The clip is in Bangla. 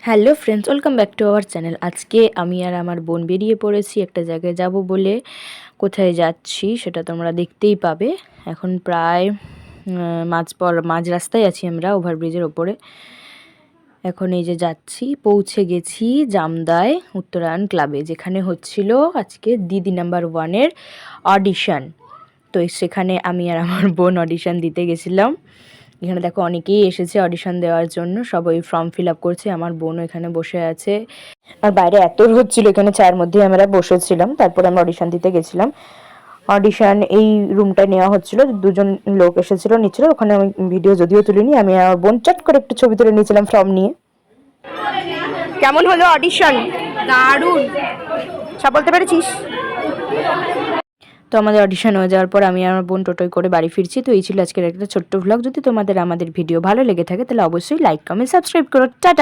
Hello friends, welcome back to our channel. আজকে আমি আর আমার বোন বেরিয়ে পড়েছি একটা জায়গায় যাব বলে। কোথায় যাচ্ছি সেটা তোমরা দেখতেই পাবে। এখন প্রায় মাঝ রাস্তায় আছি আমরা, ওভারব্রিজের ওপরে। এখন এই যে যাচ্ছি, পৌঁছে গেছি জামদায় উত্তরায়ণ ক্লাবে, যেখানে হচ্ছিল আজকে দিদি নাম্বার 1-এর অডিশন। তো সেখানে আমি আর আমার বোন অডিশন দিতে গেছিলাম। এখানে দেখো অনেকেই এসেছে অডিশন দেওয়ার জন্য, সবাই ফর্ম ফিল আপ করছে। আমার বোনও এখানে বসে আছে। আর বাইরে এত রোদ ছিল, এখানে চায়ের মধ্যে আমরা বসেছিলাম। তারপরে আমরা অডিশন দিতে গেছিলাম। অডিশন এই রুমটা নেওয়া হচ্ছিল, দুজন লোক এসেছিল নিচ্ছিল। ওখানে আমি ভিডিও যদিও তুলিনি, আমি আর বোন চট করে একটু ছবি তুলে নিয়েছিলাম ফর্ম নিয়ে। কেমন হলো অডিশন? দারুণ। সব বলতে পেরেছিস? তো আমাদের অডিশন হয়ে যাওয়ার পর আমি আমার বোন টোটোয় করে বাড়ি ফিরছি। তো এই ছিল আজকের একটা ছোট্ট ভ্লগ। যদি তোমাদের আমাদের ভিডিও ভালো লেগে থাকে তাহলে অবশ্যই লাইক, কমেন্ট, সাবস্ক্রাইব করো। টাটা।